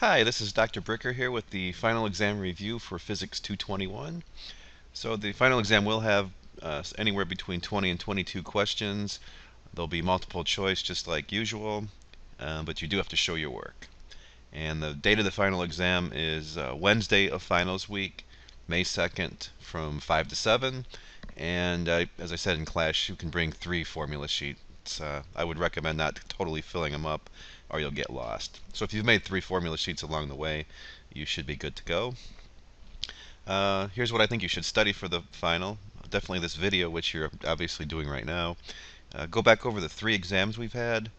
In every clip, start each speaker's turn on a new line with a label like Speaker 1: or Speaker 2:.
Speaker 1: Hi, this is Dr. Bricker here with the final exam review for Physics 221. So the final exam will have anywhere between 20 and 22 questions. There'll be multiple choice just like usual, but you do have to show your work. And the date of the final exam is Wednesday of finals week, May 2nd from 5 to 7. And as I said in class, you can bring 3 formula sheets. I would recommend not totally filling them up or you'll get lost. So if you've made 3 formula sheets along the way, you should be good to go. Here's what I think you should study for the final. Definitely this video, which you're obviously doing right now. Go back over the 3 exams we've had,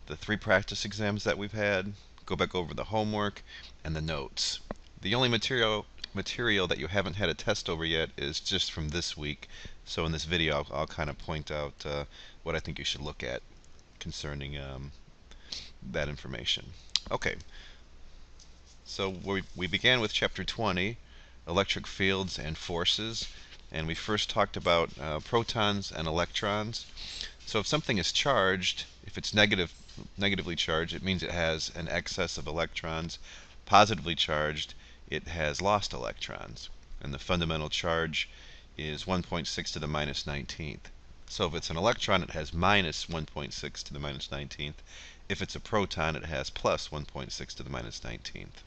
Speaker 1: the 3 practice exams that we've had. Go back over the homework and the notes. The only material that you haven't had a test over yet is just from this week. So in this video, I'll kind of point out what I think you should look at concerning that information. Okay, so we began with chapter 20, electric fields and forces, and we first talked about protons and electrons. So if something is charged, if it's negatively charged, it means it has an excess of electrons. Positively charged, it has lost electrons. And the fundamental charge is 1.6 to the minus 19th. So if it's an electron, it has minus 1.6 to the minus 19th. If it's a proton, it has plus 1.6 to the minus 19th.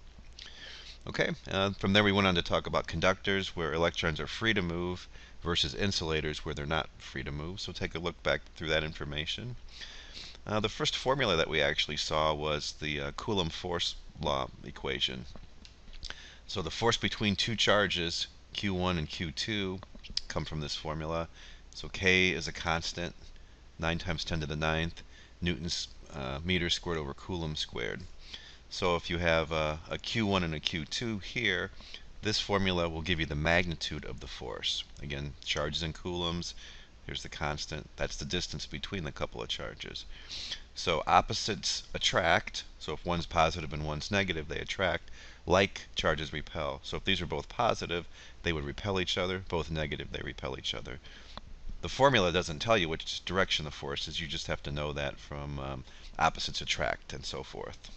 Speaker 1: Okay, from there we went on to talk about conductors, where electrons are free to move, versus insulators, where they're not free to move. So take a look back through that information. The first formula that we actually saw was the Coulomb force law equation. So the force between 2 charges, Q1 and Q2, come from this formula. So K is a constant, 9 times 10 to the 9th, Newton's meters squared over Coulomb squared. So if you have a Q1 and a Q2 here, this formula will give you the magnitude of the force. Again, charges in coulombs. Here's the constant. That's the distance between the couple of charges. So opposites attract. So if one's positive and one's negative, they attract. Like charges repel. So if these are both positive, they would repel each other. Both negative, they repel each other. The formula doesn't tell you which direction the force is. You just have to know that from opposites attract and so forth.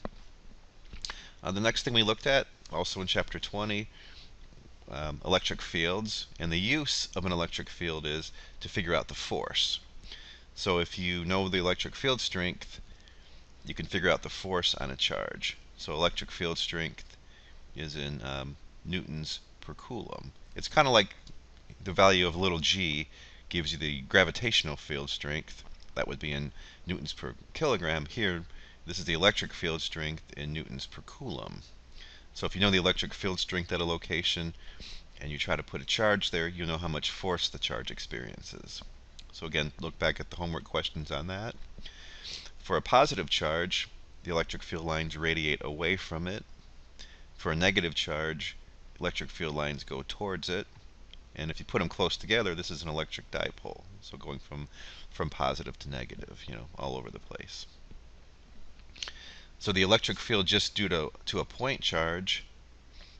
Speaker 1: The next thing we looked at, also in chapter 20, electric fields. And the use of an electric field is to figure out the force. So if you know the electric field strength, you can figure out the force on a charge. So electric field strength is in newtons per coulomb. It's kind of like the value of little g gives you the gravitational field strength. That would be in newtons per kilogram. Here, this is the electric field strength in newtons per coulomb. So if you know the electric field strength at a location and you try to put a charge there, you know how much force the charge experiences. So again, look back at the homework questions on that. For a positive charge, the electric field lines radiate away from it. For a negative charge, electric field lines go towards it. And if you put them close together, this is an electric dipole. So going from positive to negative, all over the place. So the electric field just due to a point charge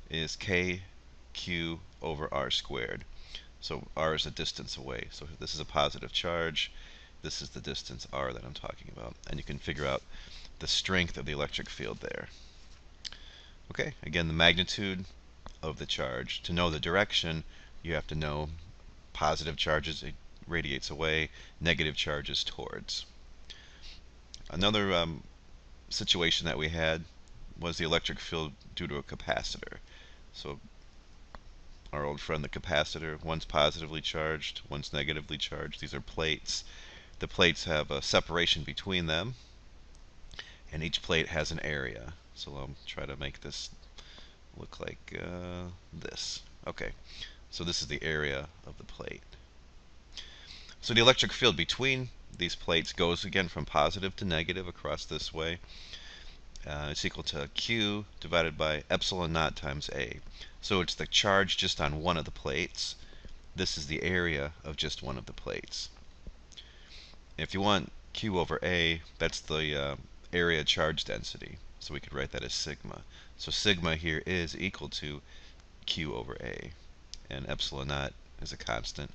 Speaker 1: is kq over r squared. So r is a distance away. So this is a positive charge. This is the distance r that I'm talking about. And you can figure out the strength of the electric field there. Okay, again, the magnitude of the charge. To know the direction, you have to know positive charges, it radiates away, negative charges towards. Another situation that we had was the electric field due to a capacitor. So our old friend the capacitor, one's positively charged, one's negatively charged. These are plates. The plates have a separation between them, and each plate has an area. So I'll try to make this look like this. Okay, so this is the area of the plate. So the electric field between these plates goes again from positive to negative across this way. It's equal to Q divided by epsilon naught times A. So it's the charge just on one of the plates. This is the area of just one of the plates. If you want Q over A, that's the area charge density. So we could write that as sigma. So sigma here is equal to Q over A. And epsilon naught is a constant.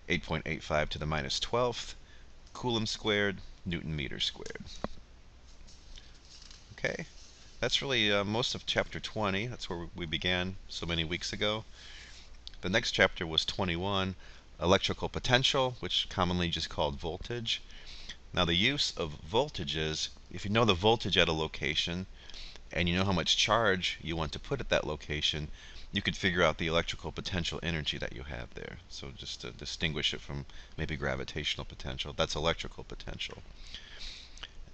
Speaker 1: 8.85 to the minus 12th Coulomb squared, Newton meter squared. Okay, that's really most of chapter 20. That's where we began so many weeks ago. The next chapter was 21, electrical potential, which commonly just called voltage. Now the use of voltages, if you know the voltage at a location and you know how much charge you want to put at that location, you could figure out the electrical potential energy that you have there. So just to distinguish it from maybe gravitational potential, that's electrical potential.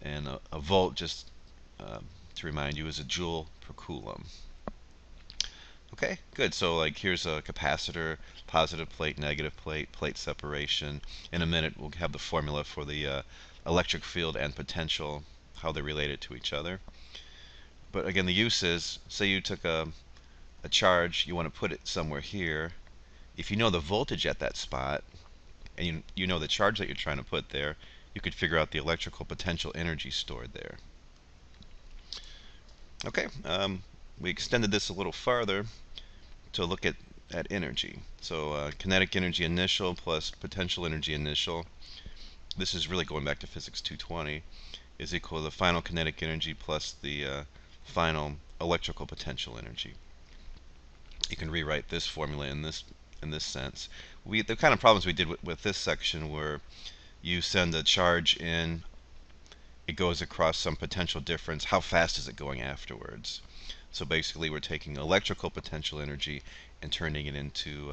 Speaker 1: And a volt, just to remind you, is a joule per coulomb. Okay, good. So like here's a capacitor, positive plate, negative plate, plate separation. In a minute we'll have the formula for the electric field and potential, how they're related to each other. But again, the use is, say you took a charge, you want to put it somewhere here. If you know the voltage at that spot, and you know the charge that you're trying to put there, you could figure out the electrical potential energy stored there. Okay, we extended this a little farther to look at energy. So kinetic energy initial plus potential energy initial, this is really going back to physics 220, is equal to the final kinetic energy plus the final electrical potential energy. You can rewrite this formula in this sense. The kind of problems we did with this section were you send a charge in, it goes across some potential difference, how fast is it going afterwards? So basically we're taking electrical potential energy and turning it into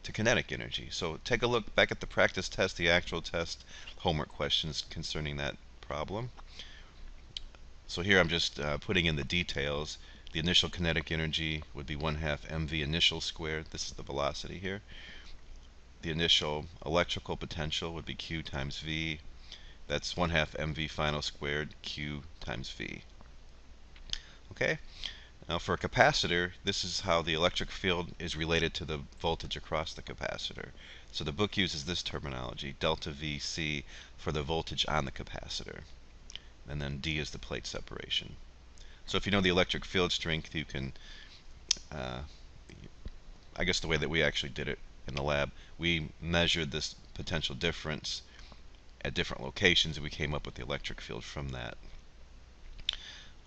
Speaker 1: to kinetic energy. So take a look back at the practice test, the actual test, homework questions concerning that problem. So here I'm just putting in the details. The initial kinetic energy would be 1/2 mv initial squared. This is the velocity here. The initial electrical potential would be Q times V. That's 1/2 mv final squared Q times V. Okay? Now for a capacitor, this is how the electric field is related to the voltage across the capacitor. So the book uses this terminology, delta VC, for the voltage on the capacitor. And then D is the plate separation. So if you know the electric field strength, you can, I guess the way that we actually did it in the lab, we measured this potential difference at different locations and we came up with the electric field from that.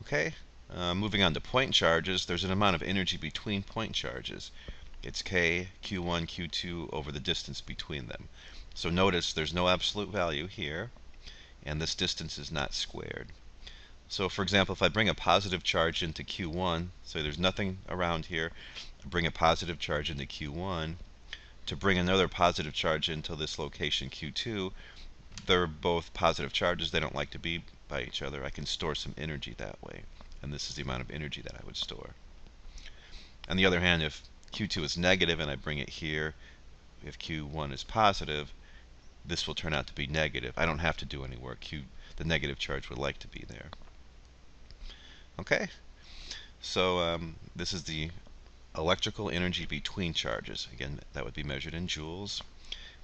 Speaker 1: Okay, moving on to point charges, there's an amount of energy between point charges. It's K, Q1, Q2 over the distance between them. So notice there's no absolute value here, and this distance is not squared. So for example, if I bring a positive charge into Q1, so there's nothing around here, bring a positive charge into Q1, to bring another positive charge into this location Q2, they're both positive charges, they don't like to be by each other. I can store some energy that way, and this is the amount of energy that I would store. On the other hand, if Q2 is negative and I bring it here, if Q1 is positive, this will turn out to be negative. I don't have to do any work. The negative charge would like to be there. Okay, so this is the electrical energy between charges. Again, that would be measured in joules.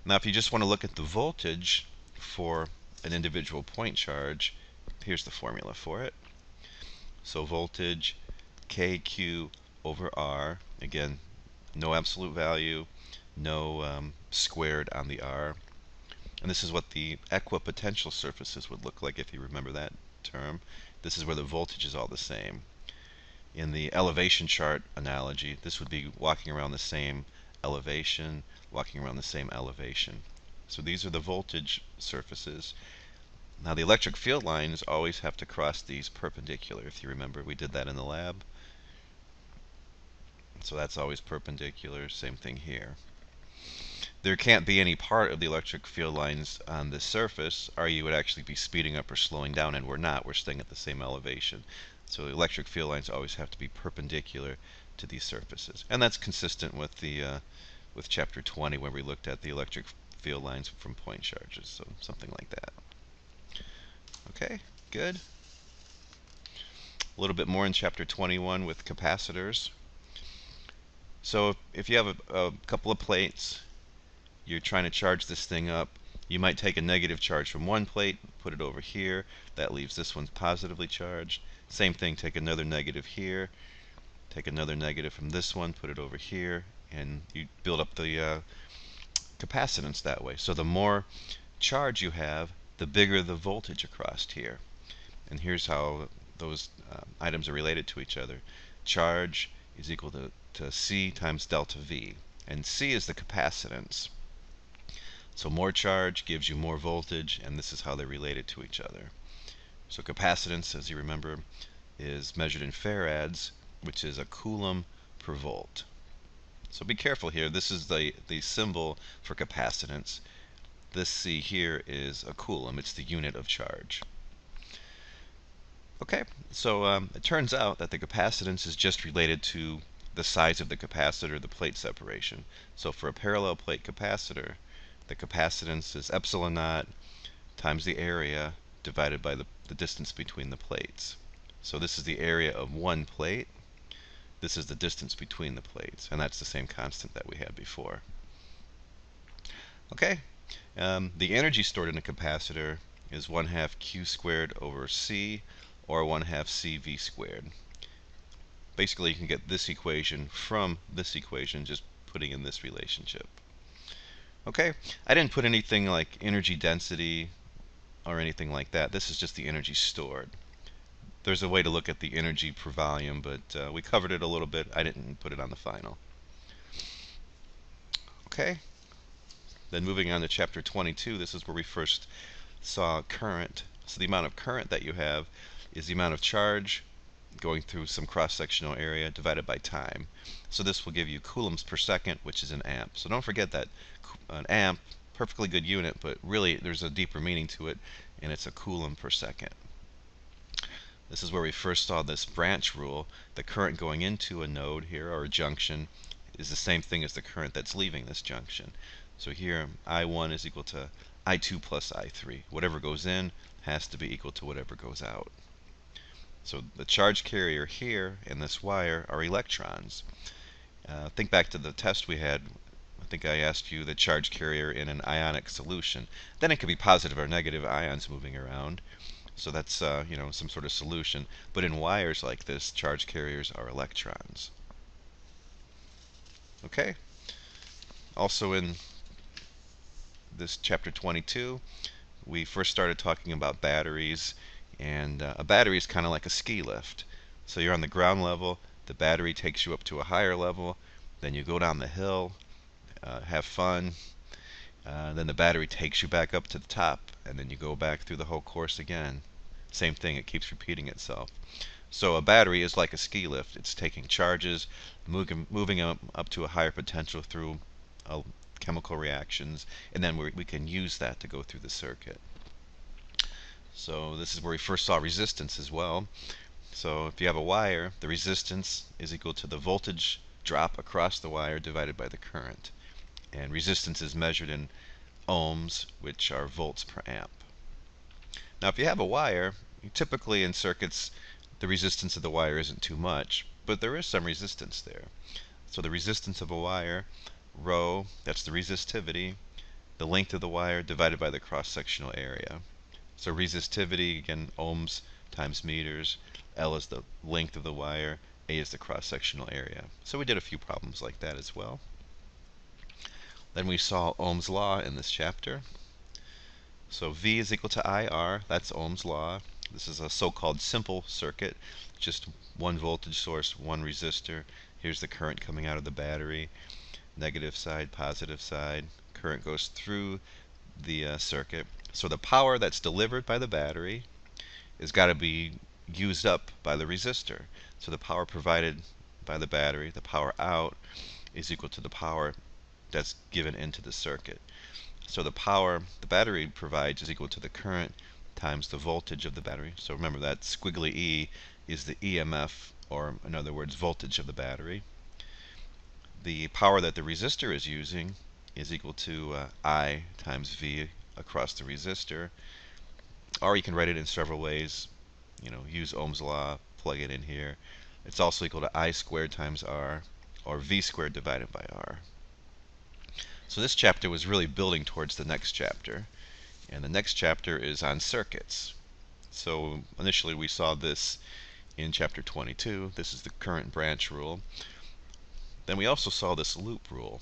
Speaker 1: Now if you just want to look at the voltage for an individual point charge, here's the formula for it. So voltage KQ over R, again, no absolute value, no squared on the R. And this is what the equipotential surfaces would look like if you remember that term. This is where the voltage is all the same. In the elevation chart analogy, this would be walking around the same elevation, walking around the same elevation. So these are the voltage surfaces. Now the electric field lines always have to cross these perpendicular. If you remember, we did that in the lab. So that's always perpendicular, same thing here. There can't be any part of the electric field lines on this surface, or you would actually be speeding up or slowing down, and we're not. We're staying at the same elevation. So the electric field lines always have to be perpendicular to these surfaces. And that's consistent with the with chapter 20 where we looked at the electric field lines from point charges. So something like that. Okay, good. A little bit more in chapter 21 with capacitors. So if you have a couple of plates, you're trying to charge this thing up, you might take a negative charge from one plate, put it over here, that leaves this one positively charged. Same thing, take another negative here, take another negative from this one, put it over here, and you build up the capacitance that way. So the more charge you have, the bigger the voltage across here. And here's how those items are related to each other. Charge is equal to C times delta V. And C is the capacitance. So more charge gives you more voltage, and this is how they're related to each other. So capacitance, as you remember, is measured in farads, which is a coulomb per volt. So be careful here. This is the symbol for capacitance. This C here is a coulomb. It's the unit of charge. Okay, so it turns out that the capacitance is just related to the size of the capacitor, the plate separation. So for a parallel plate capacitor, the capacitance is epsilon naught times the area divided by the distance between the plates. So this is the area of one plate. This is the distance between the plates, and that's the same constant that we had before. Okay, the energy stored in a capacitor is 1/2 Q squared over C, or 1/2 CV squared. Basically, you can get this equation from this equation just putting in this relationship. Okay, I didn't put anything like energy density or anything like that. This is just the energy stored. There's a way to look at the energy per volume, but we covered it a little bit. I didn't put it on the final. Okay, then moving on to chapter 22, this is where we first saw current. So the amount of current that you have is the amount of charge going through some cross-sectional area divided by time. So this will give you coulombs per second, which is an amp. So don't forget that an amp, perfectly good unit, but really there's a deeper meaning to it, and it's a coulomb per second. This is where we first saw this branch rule. The current going into a node here, or a junction, is the same thing as the current that's leaving this junction. So here, I1 is equal to I2 plus I3. Whatever goes in has to be equal to whatever goes out. So the charge carrier here in this wire are electrons. Think back to the test we had. I think I asked you the charge carrier in an ionic solution. Then it could be positive or negative ions moving around. So that's some sort of solution. But in wires like this, charge carriers are electrons. Okay. Also in this chapter 22, we first started talking about batteries, and a battery is kind of like a ski lift. So you're on the ground level, the battery takes you up to a higher level, then you go down the hill, have fun, then the battery takes you back up to the top, and then you go back through the whole course again. Same thing, it keeps repeating itself. So a battery is like a ski lift. It's taking charges, moving them up to a higher potential through chemical reactions, and then we can use that to go through the circuit. So this is where we first saw resistance as well. So if you have a wire, the resistance is equal to the voltage drop across the wire divided by the current. And resistance is measured in ohms, which are volts per amp. Now if you have a wire, typically in circuits the resistance of the wire isn't too much, but there is some resistance there. So the resistance of a wire, rho, that's the resistivity, the length of the wire divided by the cross-sectional area. So resistivity, again, ohms times meters, L is the length of the wire, A is the cross-sectional area. So we did a few problems like that as well. Then we saw Ohm's law in this chapter. So V is equal to IR, that's Ohm's law. This is a so-called simple circuit, just one voltage source, one resistor. Here's the current coming out of the battery, negative side, positive side. Current goes through the circuit. So the power that's delivered by the battery has got to be used up by the resistor. So the power provided by the battery, the power out, is equal to the power that's given into the circuit. So the power the battery provides is equal to the current times the voltage of the battery. So remember that squiggly E is the EMF, or in other words, voltage of the battery. The power that the resistor is using is equal to I times V across the resistor. Or you can write it in several ways. Use Ohm's law, plug it in here. It's also equal to I squared times R, or V squared divided by R. So this chapter was really building towards the next chapter, and the next chapter is on circuits. So initially we saw this in chapter 22. This is the current branch rule. Then we also saw this loop rule.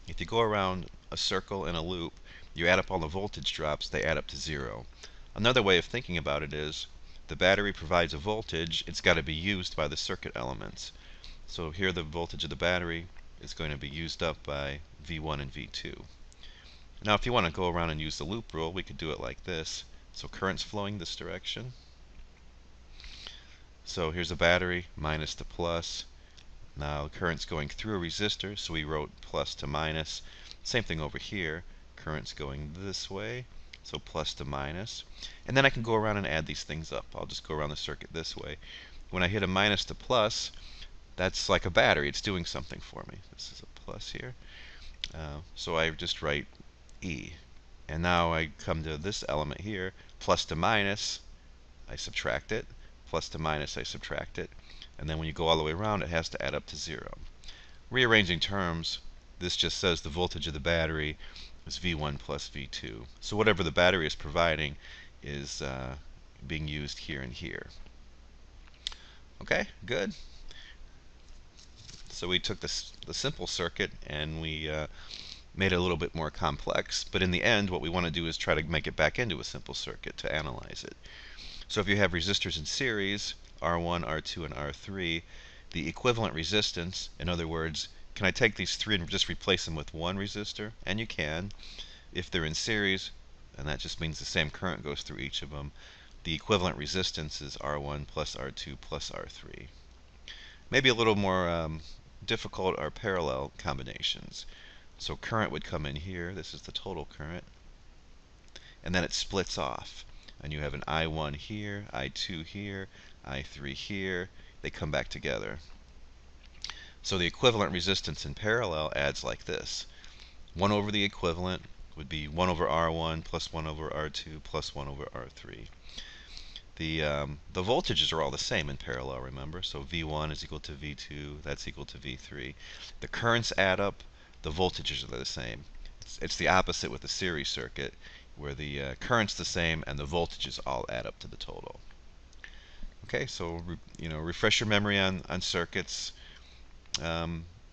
Speaker 1: If you go around a circle in a loop, you add up all the voltage drops, they add up to 0. Another way of thinking about it is the battery provides a voltage, it's got to be used by the circuit elements. So here the voltage of the battery is going to be used up by V1 and V2. Now if you want to go around and use the loop rule, we could do it like this. So current's flowing this direction. So here's a battery, minus to plus. Now current's going through a resistor, so we wrote plus to minus. Same thing over here. Current's going this way, so plus to minus. And then I can go around and add these things up. I'll just go around the circuit this way. When I hit a minus to plus, that's like a battery. It's doing something for me. This is a plus here. So I just write E. And now I come to this element here, plus to minus, I subtract it. Plus to minus, I subtract it. And then when you go all the way around, it has to add up to 0. Rearranging terms, this just says the voltage of the battery is V1 plus V2. So whatever the battery is providing is being used here and here. Okay, good. So we took the simple circuit and we made it a little bit more complex, but in the end what we want to do is try to make it back into a simple circuit to analyze it. So if you have resistors in series, R1, R2, and R3, the equivalent resistance, in other words, can I take these three and just replace them with one resistor? And you can. If they're in series, and that just means the same current goes through each of them, the equivalent resistance is R1 plus R2 plus R3. Maybe a little more difficult are parallel combinations. So current would come in here. This is the total current. And then it splits off. And you have an I1 here, I2 here, I3 here. They come back together. So the equivalent resistance in parallel adds like this. 1 over the equivalent would be 1 over R1 plus 1 over R2 plus 1 over R3. The voltages are all the same in parallel, remember? So V1 is equal to V2, that's equal to V3. The currents add up, the voltages are the same. It's the opposite with the series circuit, where the current's the same and the voltages all add up to the total. Okay, so refresh your memory on circuits.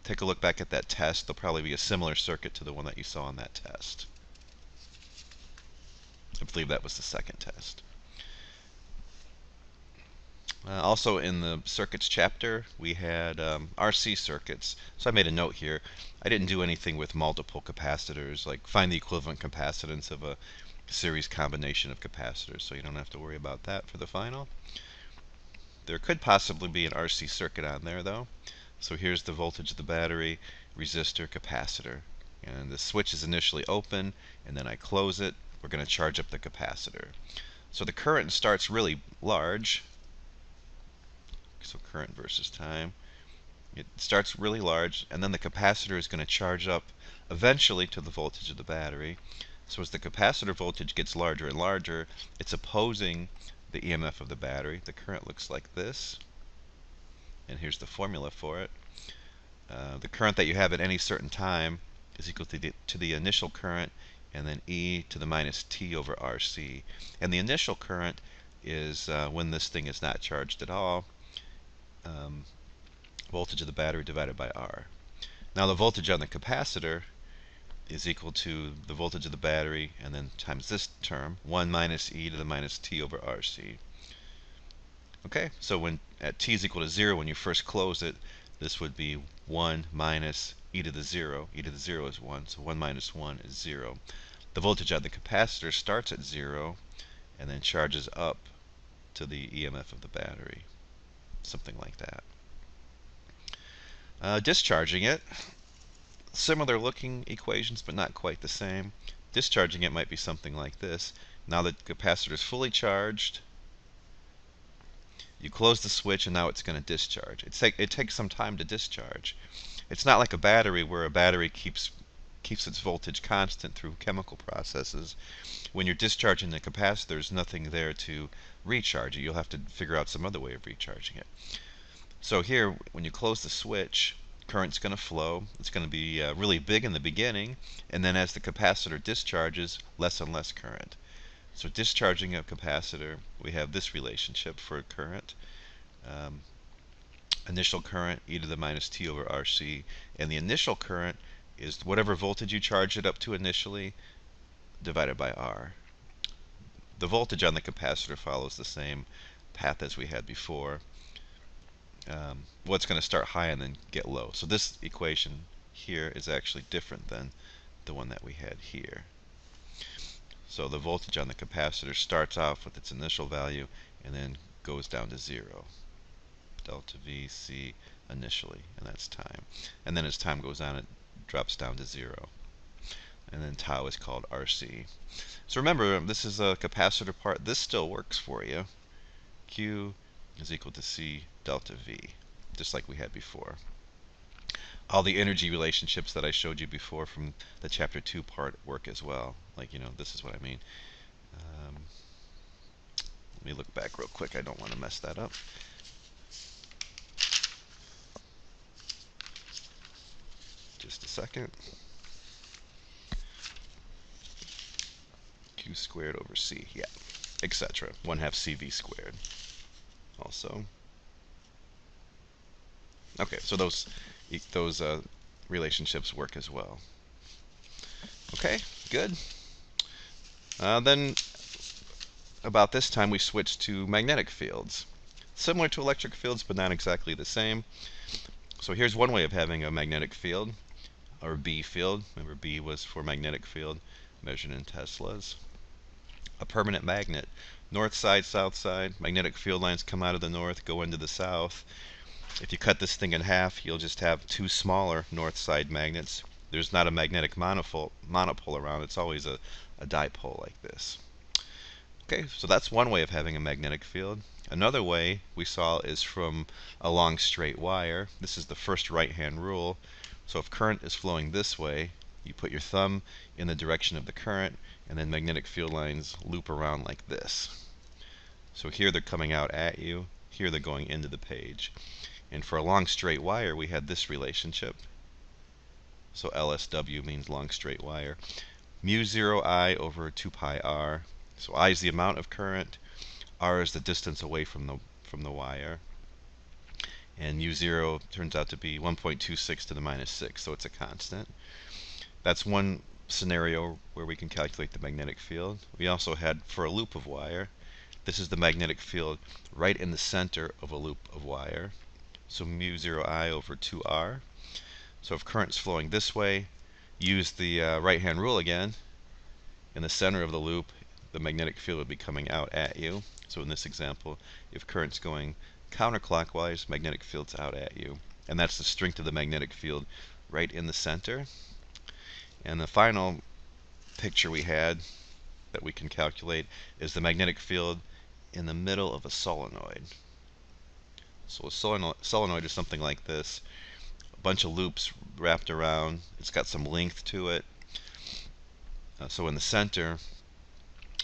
Speaker 1: Take a look back at that test. There'll probably be a similar circuit to the one that you saw on that test. I believe that was the second test. Also in the circuits chapter, we had RC circuits. So I made a note here. I didn't do anything with multiple capacitors, like find the equivalent capacitance of a series combination of capacitors, so you don't have to worry about that for the final. There could possibly be an RC circuit on there, though. So here's the voltage of the battery, resistor, capacitor. And the switch is initially open, and then I close it. We're going to charge up the capacitor. So the current starts really large. So current versus time. It starts really large, and then the capacitor is going to charge up eventually to the voltage of the battery. So as the capacitor voltage gets larger and larger, it's opposing the EMF of the battery. The current looks like this. And here's the formula for it. The current that you have at any certain time is equal to the initial current, and then E to the minus T over RC. And the initial current is when this thing is not charged at all. Voltage of the battery divided by R. Now the voltage on the capacitor is equal to the voltage of the battery and then times this term, 1 minus E to the minus T over RC. Okay, so when at T is equal to 0, when you first close it, this would be 1 minus E to the 0. E to the 0 is 1, so 1 minus 1 is 0. The voltage on the capacitor starts at 0 and then charges up to the EMF of the battery. Something like that. Discharging it, similar looking equations but not quite the same. Discharging it might be something like this. Now the capacitor is fully charged, you close the switch and now it's going to discharge. It takes some time to discharge. It's not like a battery where a battery keeps its voltage constant through chemical processes. When you're discharging the capacitor, there's nothing there to recharge it. You'll have to figure out some other way of recharging it. So here, when you close the switch, current's going to flow. It's going to be really big in the beginning, and then as the capacitor discharges, less and less current. So discharging a capacitor, we have this relationship for current. Initial current, e to the minus t over RC, and the initial current is whatever voltage you charge it up to initially divided by R. The voltage on the capacitor follows the same. path as we had before. Well, it's going to start high and then get low. So this equation here is actually different than the one that we had here. So the voltage on the capacitor starts off with its initial value and then goes down to 0. Delta VC initially, and that's time. And then as time goes on, it drops down to 0. And then tau is called RC. So remember, this is a capacitor part. This still works for you. Q is equal to C delta V, just like we had before. All the energy relationships that I showed you before from the chapter 2 part work as well. Like, this is what I mean. Let me look back real quick. I don't want to mess that up. Just a second. Q squared over C, yeah, etc. 1/2 CV squared. Also. Okay, so those relationships work as well. Okay, good. Then about this time we switched to magnetic fields. Similar to electric fields, but not exactly the same. So here's one way of having a magnetic field, or B field. Remember, B was for magnetic field, measured in Teslas. A permanent magnet. North side, south side. Magnetic field lines come out of the north, go into the south. If you cut this thing in half, you'll just have two smaller north side magnets. There's not a magnetic monopole around. It's always a dipole like this. Okay, so that's one way of having a magnetic field. Another way we saw is from a long straight wire. This is the first right-hand rule. So if current is flowing this way, you put your thumb in the direction of the current, and then magnetic field lines loop around like this. So here they're coming out at you, here they're going into the page. And for a long straight wire, we had this relationship. So LSW means long straight wire. Mu 0 I over 2 pi r. So I is the amount of current, r is the distance away from the wire, and mu 0 turns out to be 1.26 to the minus 6, so it's a constant. That's one scenario where we can calculate the magnetic field. We also had for a loop of wire, this is the magnetic field right in the center of a loop of wire. So mu 0 I over 2r. So if current's flowing this way, use the right-hand rule again. In the center of the loop, the magnetic field would be coming out at you. So in this example, if current's going counterclockwise, magnetic field's out at you. And that's the strength of the magnetic field right in the center. And the final picture we had that we can calculate is the magnetic field in the middle of a solenoid. So a solenoid is something like this. A bunch of loops wrapped around. It's got some length to it. So in the center,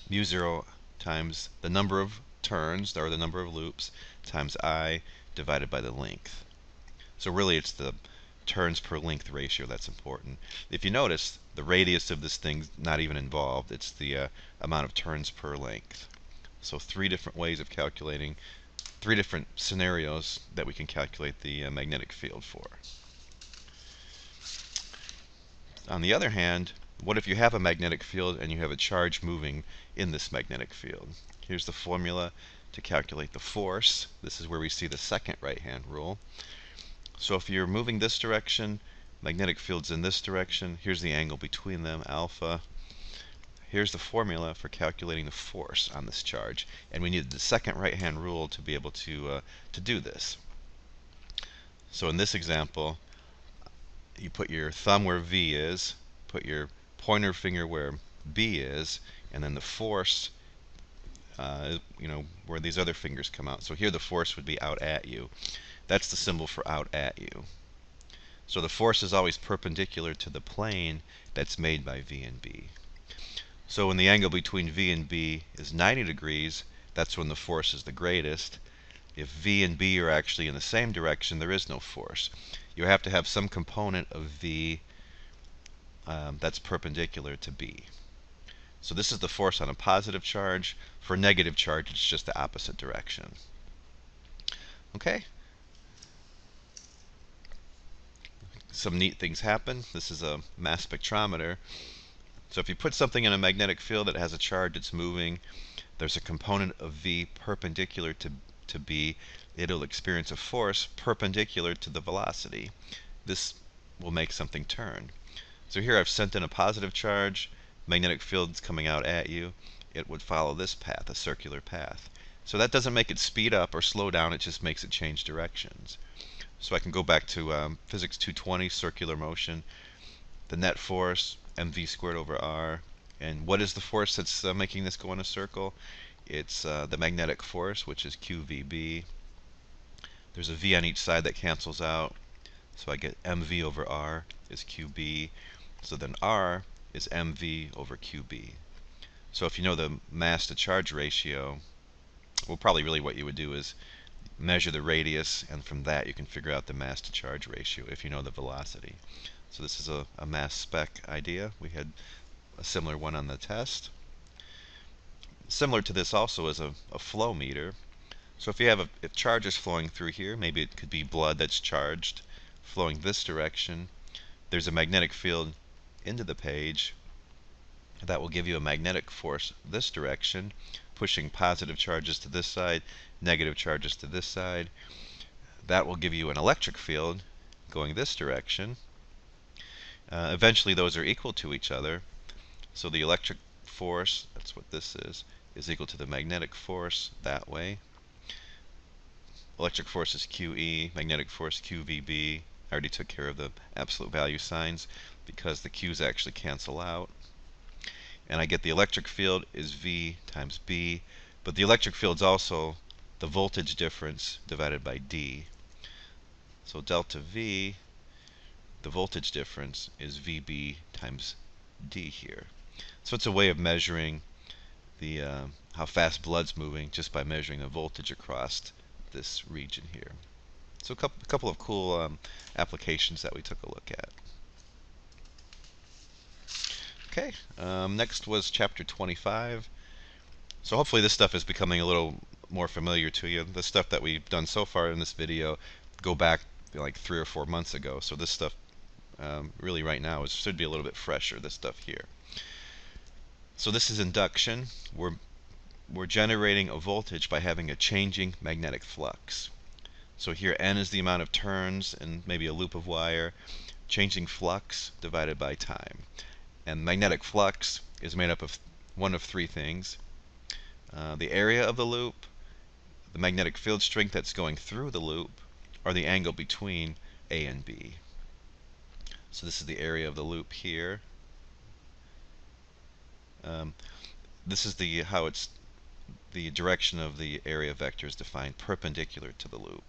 Speaker 1: mu 0 times the number of turns, or the number of loops, times I divided by the length. So really it's the turns per length ratio that's important. If you notice, the radius of this thing's not even involved. It's the amount of turns per length. So three different ways of calculating, three different scenarios that we can calculate the magnetic field for. On the other hand, what if you have a magnetic field and you have a charge moving in this magnetic field? Here's the formula to calculate the force. This is where we see the second right-hand rule. So if you're moving this direction, magnetic field's in this direction. Here's the angle between them, alpha. Here's the formula for calculating the force on this charge. And we need the second right-hand rule to be able to do this. So in this example, you put your thumb where V is, put your pointer finger where B is, and then the force, where these other fingers come out. So here the force would be out at you. That's the symbol for out at you. So the force is always perpendicular to the plane that's made by V and B. So when the angle between V and B is 90 degrees, that's when the force is the greatest. If V and B are actually in the same direction, there is no force. You have to have some component of V that's perpendicular to B. So this is the force on a positive charge. For a negative charge, it's just the opposite direction. Okay? Some neat things happen. This is a mass spectrometer. So if you put something in a magnetic field that has a charge that's moving, there's a component of V perpendicular to B, it'll experience a force perpendicular to the velocity. This will make something turn. So here I've sent in a positive charge, magnetic field's coming out at you. It would follow this path, a circular path. So that doesn't make it speed up or slow down, it just makes it change directions. So I can go back to Physics 220, circular motion, the net force, mv squared over r. And what is the force that's making this go in a circle? It's the magnetic force, which is qvb. There's a v on each side that cancels out, so I get mv over r is qb. So then r is mv over qb. So if you know the mass to charge ratio, well, probably really what you would do is measure the radius, and from that you can figure out the mass to charge ratio if you know the velocity. So this is a mass spec idea. We had a similar one on the test. Similar to this also is a flow meter. So if you have if charge is flowing through here, maybe it could be blood that's charged flowing this direction. There's a magnetic field into the page that will give you a magnetic force this direction, pushing positive charges to this side, negative charges to this side. That will give you an electric field going this direction. Eventually those are equal to each other. So the electric force, that's what this is equal to the magnetic force that way. Electric force is QE, magnetic force QVB. I already took care of the absolute value signs because the Q's actually cancel out. And I get the electric field is V times B, but the electric field is also the voltage difference divided by D. So delta V, the voltage difference, is VB times D here. So it's a way of measuring the how fast blood's moving just by measuring the voltage across this region here. So a couple of cool applications that we took a look at. Okay, next was chapter 25. So hopefully this stuff is becoming a little more familiar to you. The stuff that we've done so far in this video go back like 3 or 4 months ago. So this stuff really right now should be a little bit fresher, this stuff here. So this is induction. We're generating a voltage by having a changing magnetic flux. So here N is the amount of turns and maybe a loop of wire. Changing flux divided by time. And magnetic flux is made up of one of 3 things. The area of the loop, the magnetic field strength that's going through the loop, or the angle between A and B. So this is the area of the loop here. This is how it's the direction of the area vector is defined perpendicular to the loop.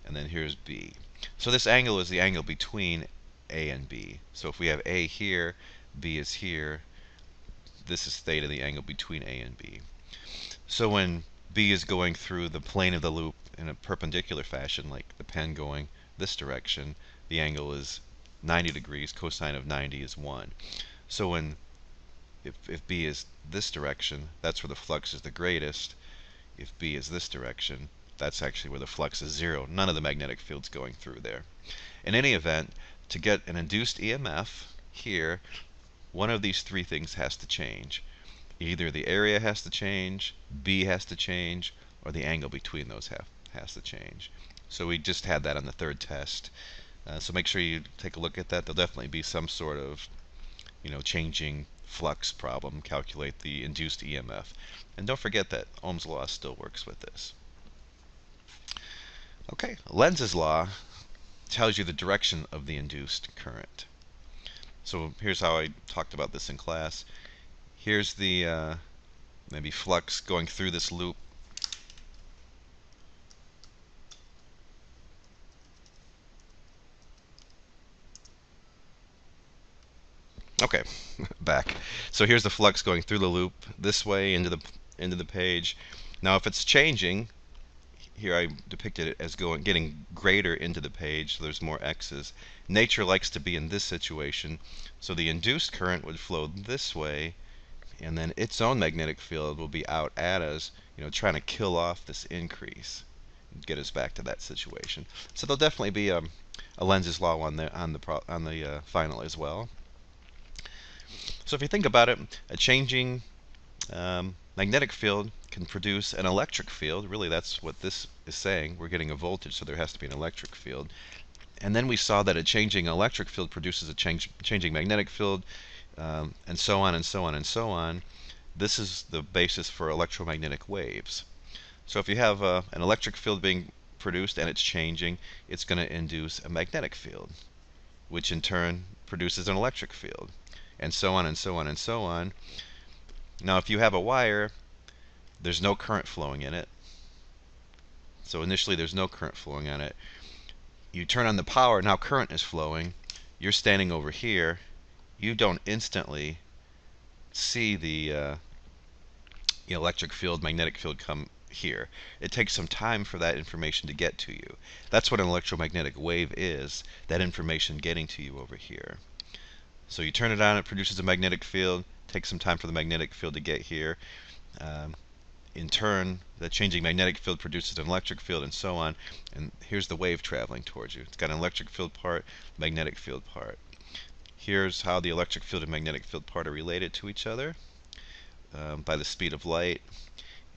Speaker 1: And then here's B. So this angle is the angle between A and B. So if we have A here, B is here, this is theta, the angle between A and B. So when B is going through the plane of the loop in a perpendicular fashion, like the pen going this direction, the angle is 90 degrees, cosine of 90 is 1. So when if B is this direction, that's where the flux is the greatest. If B is this direction, that's actually where the flux is 0. None of the magnetic field's going through there. In any event, to get an induced EMF here, one of these 3 things has to change. Either the area has to change, B has to change, or the angle between those has to change. So we just had that on the 3rd test. So make sure you take a look at that. There'll definitely be some sort of changing flux problem. Calculate the induced EMF. And don't forget that Ohm's law still works with this. Okay, Lenz's law tells you the direction of the induced current. So here's how I talked about this in class. Here's the maybe flux going through this loop. Okay, back. So here's the flux going through the loop this way into the page. Now if it's changing, here I depicted it as getting greater into the page, so there's more x's. Nature likes to be in this situation, so the induced current would flow this way, and then its own magnetic field will be out at us, trying to kill off this increase and get us back to that situation. So there'll definitely be a Lenz's law on the final as well. So if you think about it, a changing Magnetic field can produce an electric field. Really, that's what this is saying. We're getting a voltage, so there has to be an electric field. And then we saw that a changing electric field produces a changing magnetic field, and so on and so on and so on. This is the basis for electromagnetic waves. So if you have an electric field being produced and it's changing, it's going to induce a magnetic field, which in turn produces an electric field, and so on and so on and so on. Now, if you have a wire, there's no current flowing in it. So initially, there's no current flowing on it. You turn on the power, now current is flowing. You're standing over here. You don't instantly see the electric field, magnetic field come here. It takes some time for that information to get to you. That's what an electromagnetic wave is, that information getting to you over here. So you turn it on, it produces a magnetic field. Takes some time for the magnetic field to get here. In turn, the changing magnetic field produces an electric field, and so on. And here's the wave traveling towards you. It's got an electric field part, magnetic field part. Here's how the electric field and magnetic field part are related to each other by the speed of light.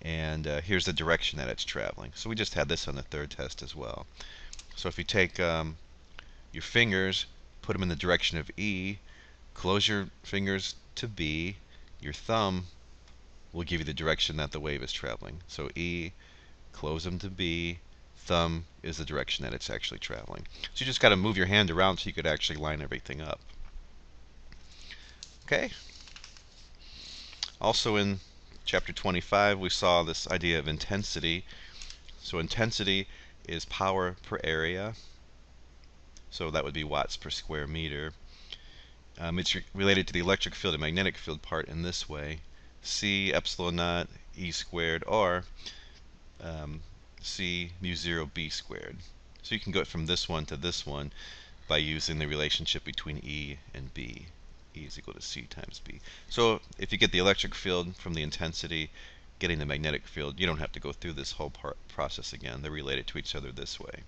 Speaker 1: And here's the direction that it's traveling. So we just had this on the third test as well. So if you take your fingers, put them in the direction of E, close your fingers to B, your thumb will give you the direction that the wave is traveling. So E, close them to B, thumb is the direction that it's actually traveling. So you just got to move your hand around so you could actually line everything up. Okay. Also in chapter 25 we saw this idea of intensity. So intensity is power per area. So that would be watts per square meter. It's related to the electric field and magnetic field part in this way. C epsilon naught E squared, or C mu 0 B squared. So you can go from this one to this one by using the relationship between E and B. E is equal to C times B. So if you get the electric field from the intensity, getting the magnetic field, you don't have to go through this whole process again. They're related to each other this way.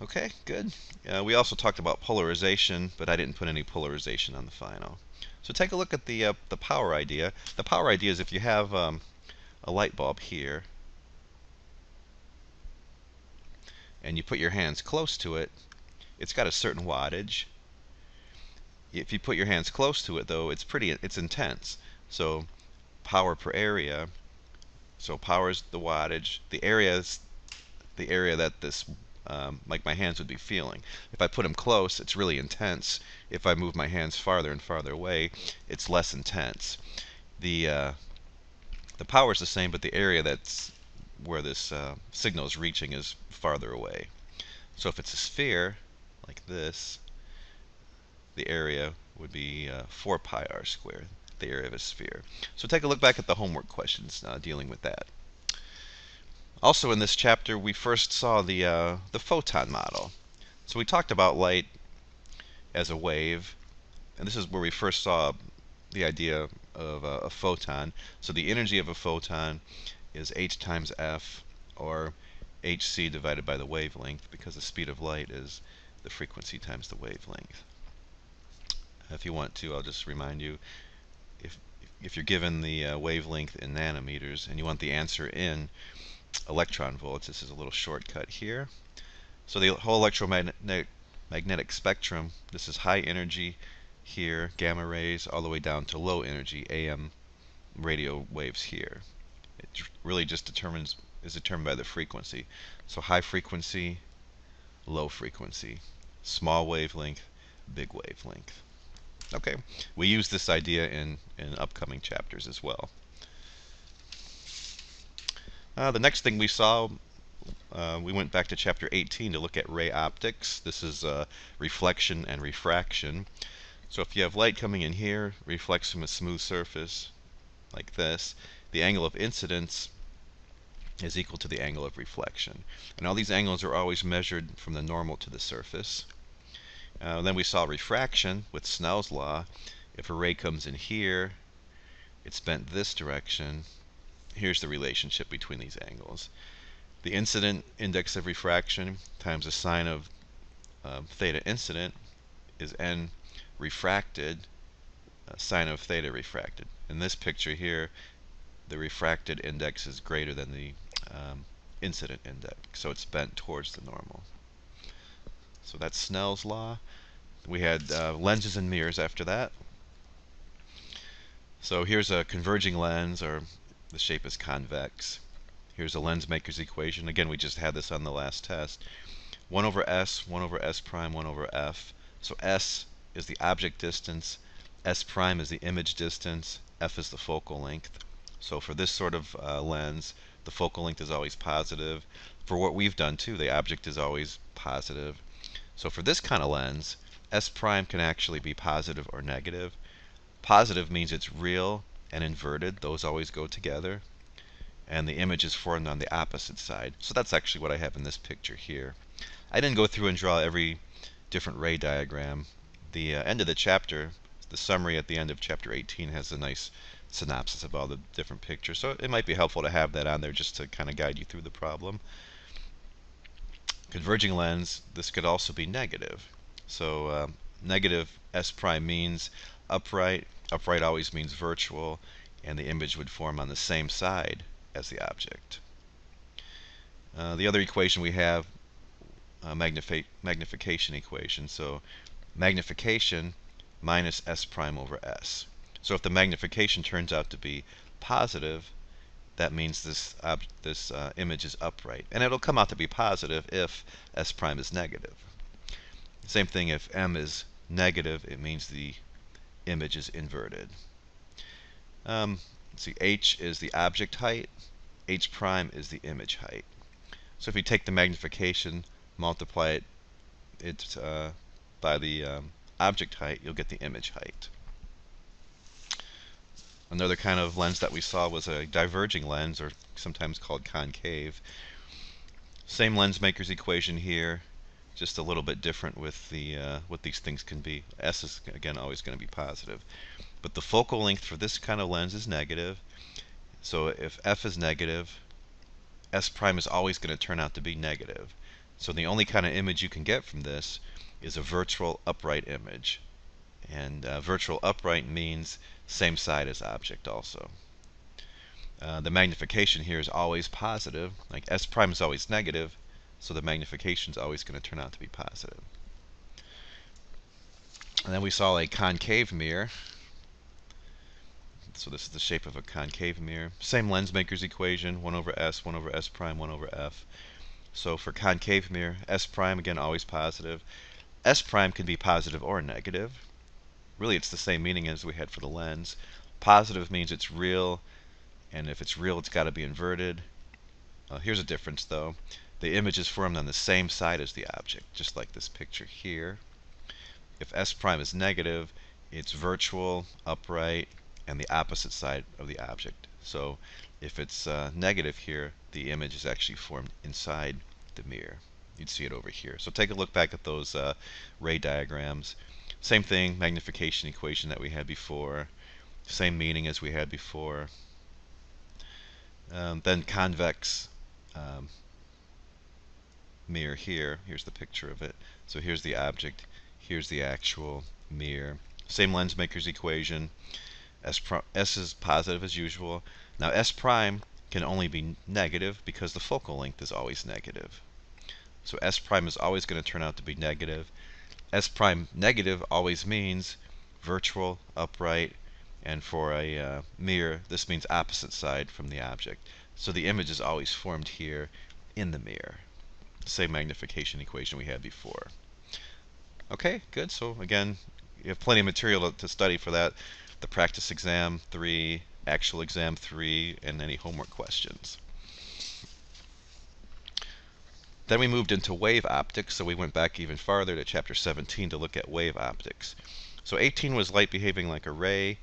Speaker 1: Okay, good. We also talked about polarization, but I didn't put any polarization on the final. So take a look at the power idea. The power idea is if you have a light bulb here, and you put your hands close to it, it's got a certain wattage. If you put your hands close to it, though, it's intense. So power per area. So power is the wattage. The area is the area that this like my hands would be feeling. If I put them close, it's really intense. If I move my hands farther and farther away, it's less intense. The power is the same, but the area that's where this signal is reaching is farther away. So if it's a sphere, like this, the area would be 4 pi r squared, the area of a sphere. So take a look back at the homework questions dealing with that. Also in this chapter, we first saw the photon model. So we talked about light as a wave, and this is where we first saw the idea of a photon. So the energy of a photon is h times f, or hc divided by the wavelength, because the speed of light is the frequency times the wavelength. If you want to, I'll just remind you, if you're given the wavelength in nanometers and you want the answer in electron volts, this is a little shortcut here. So the whole electromagnetic spectrum, this is high energy here, gamma rays, all the way down to low energy, AM radio waves here. It really just is determined by the frequency. So high frequency, low frequency, small wavelength, big wavelength. Okay, we use this idea in upcoming chapters as well. The next thing we saw, we went back to chapter 18 to look at ray optics. This is reflection and refraction. So if you have light coming in here, reflects from a smooth surface like this, the angle of incidence is equal to the angle of reflection. And all these angles are always measured from the normal to the surface. Then we saw refraction with Snell's law. If a ray comes in here, it's bent this direction. Here's the relationship between these angles. The incident index of refraction times the sine of theta incident is n refracted, sine of theta refracted. in this picture here, the refracted index is greater than the incident index, so it's bent towards the normal. So that's Snell's law. We had lenses and mirrors after that. So here's a converging lens, or the shape is convex. Here's a lens maker's equation. Again, we just had this on the last test. 1 over s, 1 over s prime, 1 over f. So s is the object distance, s prime is the image distance, f is the focal length. So for this sort of lens, the focal length is always positive. For what we've done too, the object is always positive. So for this kind of lens, s prime can actually be positive or negative. Positive means it's real and inverted. Those always go together. And the image is formed on the opposite side. So that's actually what I have in this picture here. I didn't go through and draw every different ray diagram. The end of the chapter, the summary at the end of chapter 18 has a nice synopsis of all the different pictures. So it might be helpful to have that on there just to kind of guide you through the problem. Converging lens, this could also be negative. So negative s prime means upright. Upright always means virtual, and the image would form on the same side as the object. The other equation we have, magnification equation. So magnification minus s prime over s. So if the magnification turns out to be positive, that means this image is upright. And it'll come out to be positive if s prime is negative. Same thing if m is negative, it means the image is inverted. Let's see, h is the object height, h prime is the image height. So if you take the magnification, multiply it by the object height, you'll get the image height. Another kind of lens that we saw was a diverging lens, or sometimes called concave. Same lens maker's equation here, just a little bit different with the what these things can be. S is again always going to be positive, but the focal length for this kind of lens is negative. So if f is negative, s prime is always going to turn out to be negative. So the only kind of image you can get from this is a virtual upright image. And virtual upright means same side as object also. The magnification here is always positive. Like s prime is always negative, so the magnification is always going to turn out to be positive. And then we saw a concave mirror. So this is the shape of a concave mirror. Same lens maker's equation, 1 over s, 1 over s prime, 1 over f. So for concave mirror, s prime, again, always positive. S prime can be positive or negative. Really, it's the same meaning as we had for the lens. Positive means it's real, and if it's real, it's got to be inverted. Here's a difference, though. The image is formed on the same side as the object, just like this picture here. If s prime is negative, it's virtual, upright, and the opposite side of the object. So if it's negative here, the image is actually formed inside the mirror. You'd see it over here. So take a look back at those ray diagrams. Same thing, magnification equation that we had before. Same meaning as we had before. Then convex mirror here. Here's the picture of it. So here's the object. Here's the actual mirror. Same lens maker's equation. S is positive as usual. Now s prime can only be negative because the focal length is always negative. So s prime is always going to turn out to be negative. S prime negative always means virtual, upright, and for a mirror, this means opposite side from the object. So the image is always formed here in the mirror. Same magnification equation we had before. Okay, good. So again, you have plenty of material to study for that. The practice exam 3, actual exam 3, and any homework questions. Then we moved into wave optics, so we went back even farther to chapter 17 to look at wave optics. So 18 was light behaving like a ray,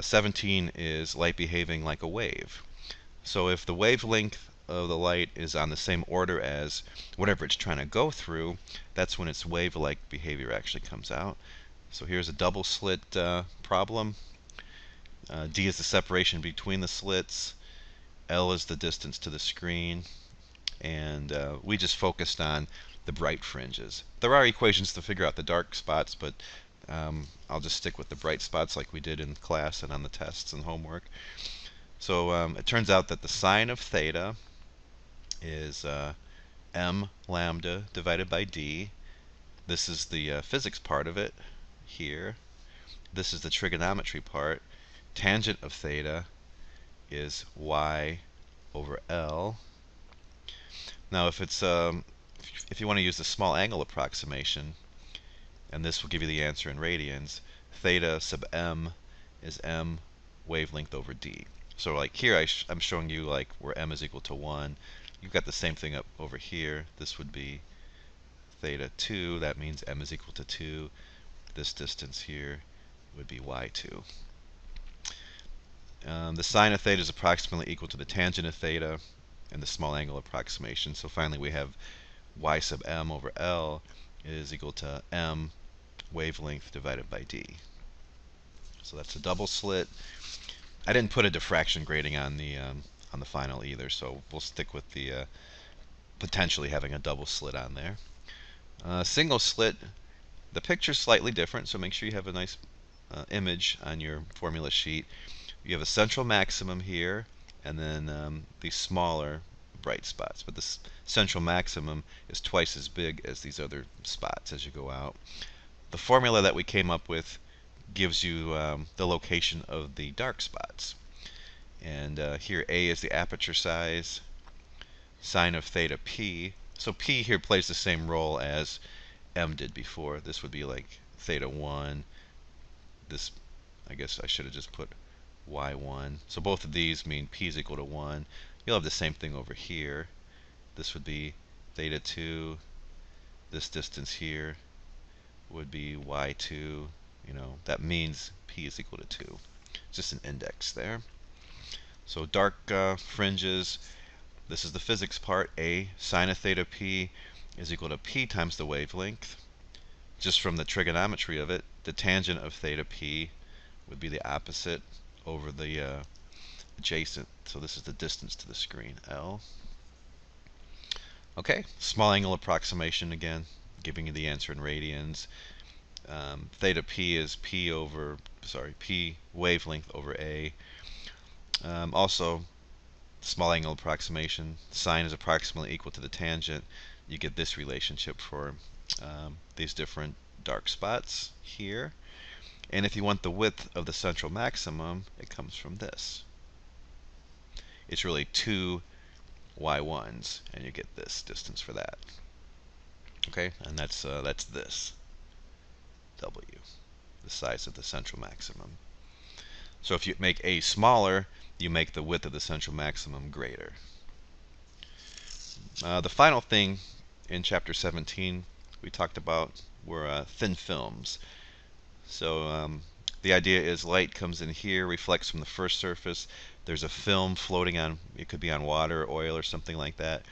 Speaker 1: 17 is light behaving like a wave. So if the wavelength of the light is on the same order as whatever it's trying to go through, that's when its wave-like behavior actually comes out. So here's a double slit problem. D is the separation between the slits, L is the distance to the screen, and we just focused on the bright fringes. There are equations to figure out the dark spots, but I'll just stick with the bright spots like we did in class and on the tests and homework. So it turns out that the sine of theta is m lambda divided by d. This is the physics part of it here. This is the trigonometry part. Tangent of theta is y over L. Now if you want to use the small angle approximation, and this will give you the answer in radians, theta sub m is m wavelength over d. So like here I'm showing you like where m is equal to 1. You've got the same thing up over here. This would be theta 2. That means m is equal to 2. This distance here would be y2. The sine of theta is approximately equal to the tangent of theta and the small angle approximation. So finally we have y sub m over L is equal to m wavelength divided by d. So that's a double slit. I didn't put a diffraction grating on the final either, so we'll stick with the potentially having a double slit on there. Single slit, the picture's slightly different, so make sure you have a nice image on your formula sheet. You have a central maximum here, and then these smaller bright spots. But this central maximum is twice as big as these other spots as you go out. The formula that we came up with gives you the location of the dark spots. And here A is the aperture size, sine of theta p. So p here plays the same role as m did before. This would be like theta 1. This, I guess I should have just put y1. So both of these mean p is equal to 1. You'll have the same thing over here. This would be theta 2. This distance here would be y2. You know, that means p is equal to 2. It's just an index there. So dark fringes, this is the physics part. A sine of theta p is equal to p times the wavelength. Just from the trigonometry of it, the tangent of theta p would be the opposite over the adjacent. So this is the distance to the screen, L. Okay, small angle approximation again, giving you the answer in radians. Theta p is p wavelength over A. Also, small angle approximation, sine is approximately equal to the tangent. You get this relationship for these different dark spots here. And if you want the width of the central maximum, it comes from this. It's really 2 y1s, and you get this distance for that. Okay, and that's this W, the size of the central maximum. So if you make A smaller, you make the width of the central maximum greater. The final thing in chapter 17 we talked about were thin films. So the idea is light comes in here, reflects from the first surface. There's a film floating on, it could be on water, oil, or something like that.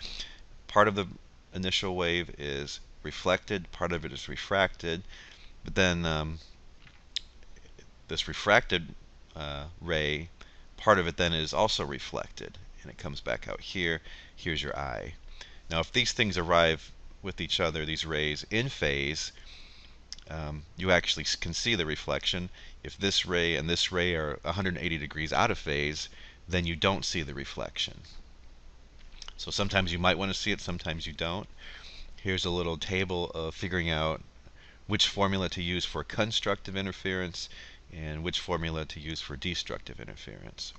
Speaker 1: Part of the initial wave is reflected, part of it is refracted, but then this refracted ray, part of it then is also reflected, and it comes back out here. Here's your eye. Now if these things arrive with each other, these rays, in phase, you actually can see the reflection. If this ray and this ray are 180 degrees out of phase, then you don't see the reflection. So sometimes you might want to see it, sometimes you don't. Here's a little table of figuring out which formula to use for constructive interference and which formula to use for destructive interference.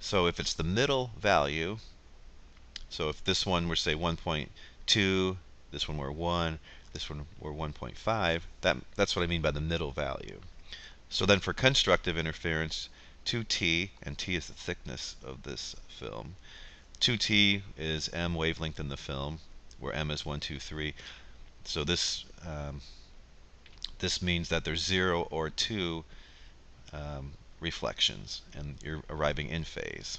Speaker 1: So if it's the middle value, so if this one were say 1.2, this one were 1, this one were 1.5, that's what I mean by the middle value. So then for constructive interference, 2t, and t is the thickness of this film. 2t is m wavelength in the film, where m is 1, 2, 3. So this means that there's 0 or 2 reflections, and you're arriving in phase.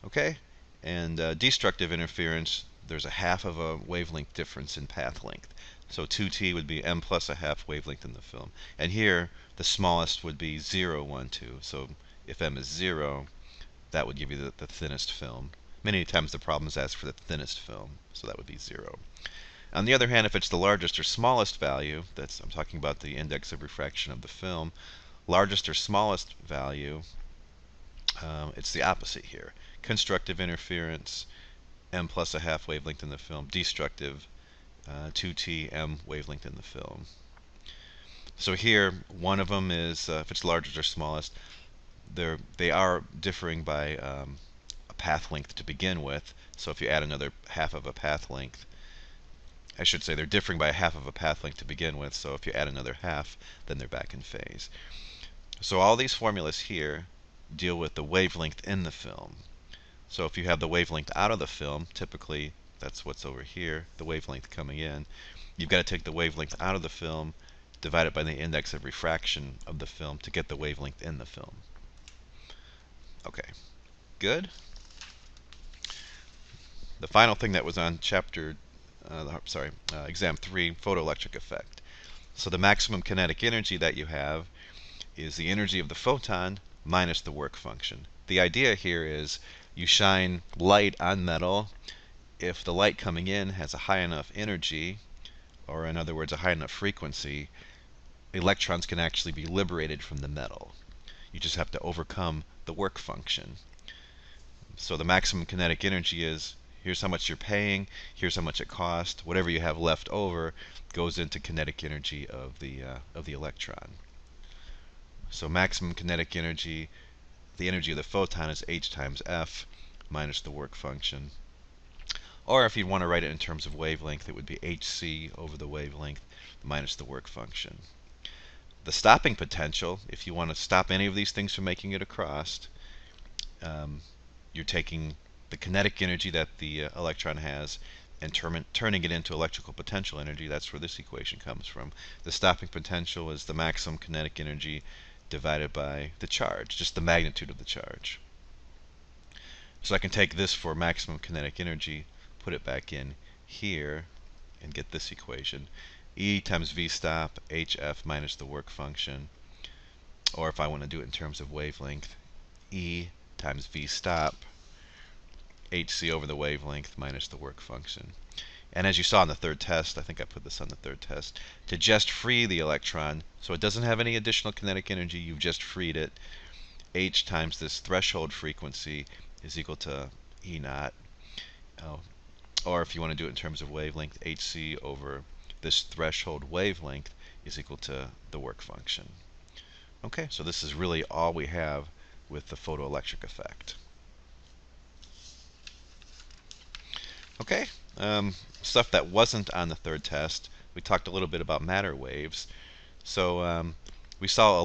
Speaker 1: Okay, and destructive interference, there's a half of a wavelength difference in path length. So 2t would be m plus a half wavelength in the film. And here, the smallest would be 0, 1, 2. So if m is 0, that would give you the thinnest film. Many times the problems ask for the thinnest film, so that would be 0. On the other hand, if it's the largest or smallest value, I'm talking about the index of refraction of the film, largest or smallest value, it's the opposite here. Constructive interference, m plus a half wavelength in the film. Destructive, 2t m wavelength in the film. So here, one of them is, if it's largest or smallest, they are differing by a path length to begin with. So if you add another half of a path length, I should say they're differing by a half of a path length to begin with. So if you add another half, then they're back in phase. So all these formulas here deal with the wavelength in the film. So if you have the wavelength out of the film, typically that's what's over here, the wavelength coming in, you've got to take the wavelength out of the film, divide it by the index of refraction of the film to get the wavelength in the film. Okay, good. The final thing that was on exam 3, photoelectric effect. So the maximum kinetic energy that you have is the energy of the photon minus the work function. The idea here is you shine light on metal. If the light coming in has a high enough energy, or in other words, a high enough frequency, electrons can actually be liberated from the metal. You just have to overcome the work function. So the maximum kinetic energy is, here's how much you're paying, here's how much it costs. Whatever you have left over goes into kinetic energy of the electron. So maximum kinetic energy, the energy of the photon is h times f minus the work function. Or if you want to write it in terms of wavelength, it would be hc over the wavelength minus the work function. The stopping potential, if you want to stop any of these things from making it across, you're taking the kinetic energy that the electron has and turning it into electrical potential energy. That's where this equation comes from. The stopping potential is the maximum kinetic energy divided by the charge, just the magnitude of the charge. So I can take this for maximum kinetic energy, put it back in here, and get this equation. E times v stop, hf minus the work function. Or if I want to do it in terms of wavelength, E times v stop, hc over the wavelength minus the work function. And as you saw in the third test, I think I put this on the third test, to just free the electron, so it doesn't have any additional kinetic energy, you've just freed it, h times this threshold frequency is equal to E naught. Or if you want to do it in terms of wavelength, hc over this threshold wavelength is equal to the work function. Okay, so this is really all we have with the photoelectric effect. Okay, stuff that wasn't on the third test, we talked a little bit about matter waves. So we saw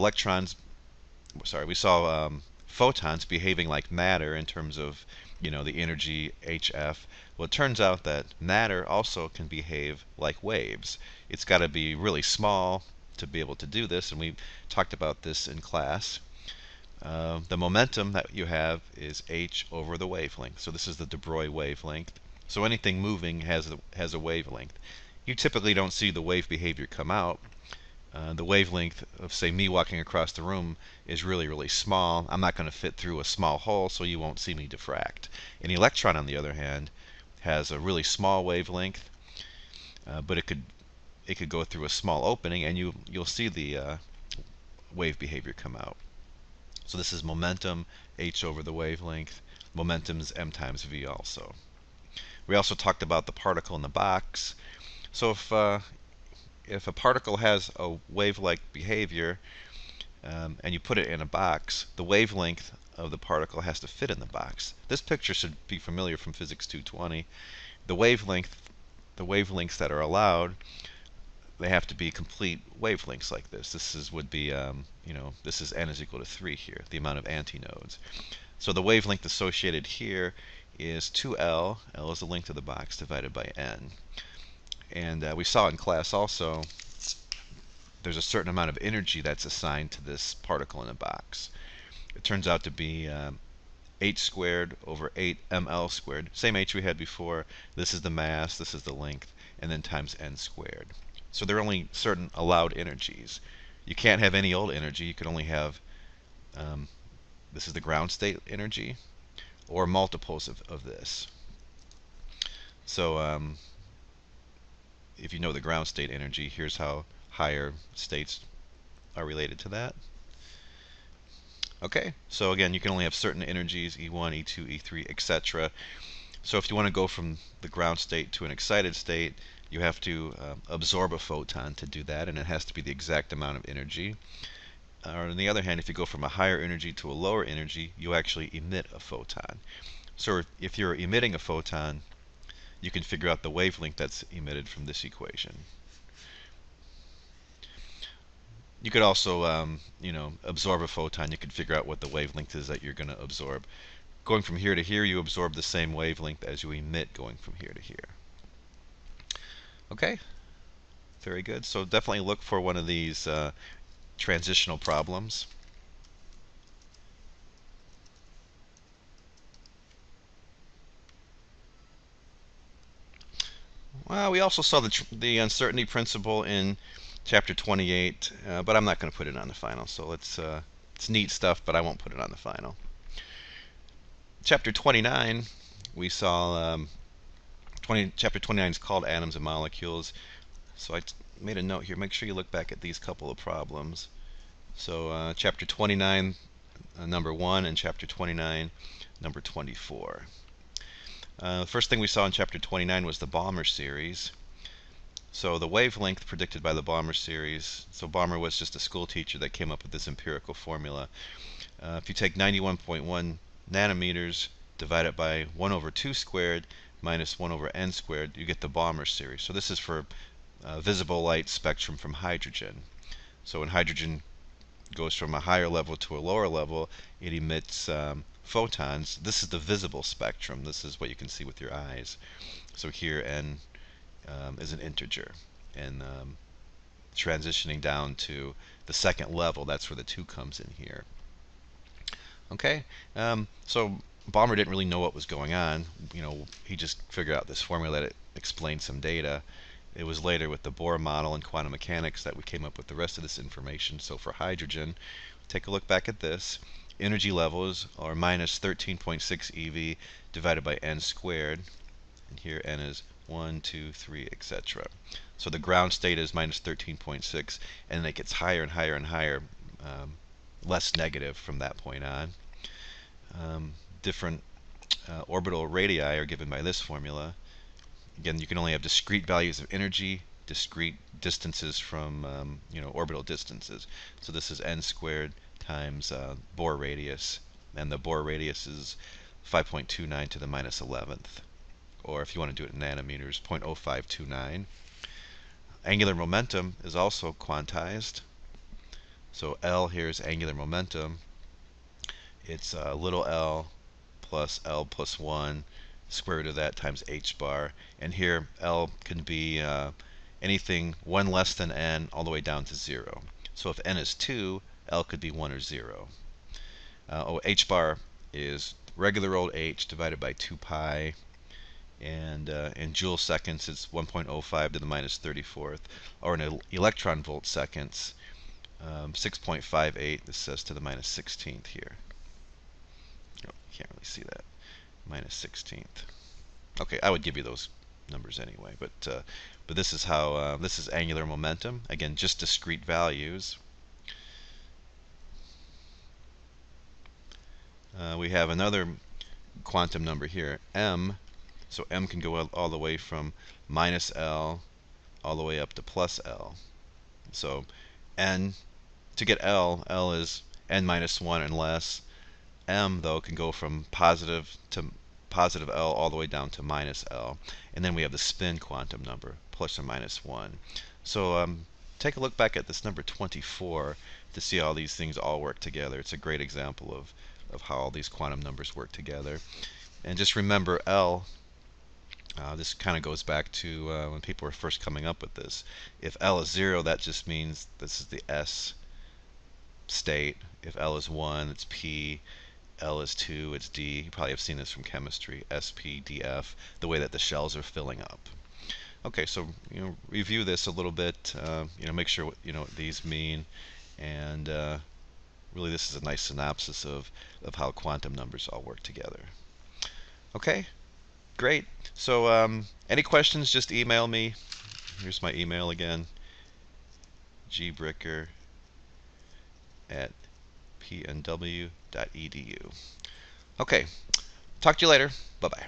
Speaker 1: photons behaving like matter in terms of, the energy hf. Well, it turns out that matter also can behave like waves. It's got to be really small to be able to do this, and we talked about this in class. The momentum that you have is h over the wavelength. So this is the de Broglie wavelength. So anything moving has a wavelength. You typically don't see the wave behavior come out. The wavelength of, say, me walking across the room is really, really small. I'm not going to fit through a small hole, so you won't see me diffract. An electron, on the other hand, has a really small wavelength, but it could go through a small opening, and you'll see the wave behavior come out. So this is momentum, h over the wavelength. Momentum is m times v also. We also talked about the particle in the box. So if a particle has a wave-like behavior and you put it in a box, the wavelength of the particle has to fit in the box. This picture should be familiar from Physics 220. The wavelengths that are allowed, they have to be complete wavelengths like this. This would be, this is n is equal to 3 here, the amount of antinodes. So the wavelength associated here is 2L. L is the length of the box divided by n. And we saw in class also there's a certain amount of energy that's assigned to this particle in a box. It turns out to be h squared over 8ml squared. Same h we had before. This is the mass, this is the length, and then times n squared. So there are only certain allowed energies. You can't have any old energy. You can only have, this is the ground state energy, or multiples of this. So if you know the ground state energy, here's how higher states are related to that. Okay, so again, you can only have certain energies, E1, E2, E3, etc. So if you want to go from the ground state to an excited state, you have to absorb a photon to do that, and it has to be the exact amount of energy. Or on the other hand, if you go from a higher energy to a lower energy, you actually emit a photon. So if you're emitting a photon, you can figure out the wavelength that's emitted from this equation. You could also, absorb a photon. You could figure out what the wavelength is that you're going to absorb. Going from here to here, you absorb the same wavelength as you emit going from here to here. Okay, very good. So definitely look for one of these transitional problems. Well, we also saw the uncertainty principle in chapter 28, but I'm not going to put it on the final. So it's neat stuff, but I won't put it on the final. Chapter 29, we saw chapter 29 is called Atoms and Molecules. So I made a note here. Make sure you look back at these couple of problems. So chapter 29, number 1, and chapter 29, number 24. The first thing we saw in chapter 29 was the Balmer series. So the wavelength predicted by the Balmer series, so Balmer was just a school teacher that came up with this empirical formula. If you take 91.1 nanometers, divide it by 1 over 2 squared minus 1 over n squared, you get the Balmer series. So this is for visible light spectrum from hydrogen. So when hydrogen goes from a higher level to a lower level, it emits photons. This is the visible spectrum. This is what you can see with your eyes. So here n is an integer, and transitioning down to the second level, that's where the 2 comes in here. Okay, so Balmer didn't really know what was going on. He just figured out this formula that explained some data. It was later with the Bohr model and quantum mechanics that we came up with the rest of this information. So for hydrogen, take a look back at this. Energy levels are minus 13.6 eV divided by n squared. And here n is 1, 2, 3, etc. So the ground state is minus 13.6, and it gets higher and higher and higher, less negative from that point on. Different orbital radii are given by this formula. Again, you can only have discrete values of energy, discrete distances from orbital distances. So this is n squared times Bohr radius, and the Bohr radius is 5.29 to the minus 11th, or if you want to do it in nanometers, 0.0529. Angular momentum is also quantized. So L here is angular momentum. It's little l plus L plus 1, square root of that times h bar. And here L can be anything 1 less than n all the way down to 0. So if n is 2, L could be 1 or 0. H bar is regular old h divided by 2 pi. And in joule seconds, it's 1.05 to the minus 34th. Or in electron volt seconds, 6.58, this says to the minus 16th here. You can't really see that. Minus 16th. Okay, I would give you those numbers anyway, but this is how this is angular momentum. Again, just discrete values. We have another quantum number here, m. So m can go all the way from minus L all the way up to plus L. So n, to get L is n minus 1 and less. M, though, can go from positive to positive L all the way down to minus L. And then we have the spin quantum number, plus or minus 1. So take a look back at this number 24 to see how these things all work together. It's a great example of how all these quantum numbers work together. And just remember L, this kind of goes back to when people were first coming up with this. If L is 0, that just means this is the S state. If L is 1, it's P. L is 2, it's D. You probably have seen this from chemistry. SP, DF, the way that the shells are filling up. Okay, so review this a little bit. Make sure what what these mean, and really this is a nice synopsis of how quantum numbers all work together. Okay, great. So any questions? Just email me. Here's my email again, gbricker@pnw.edu. Okay, talk to you later. Bye-bye.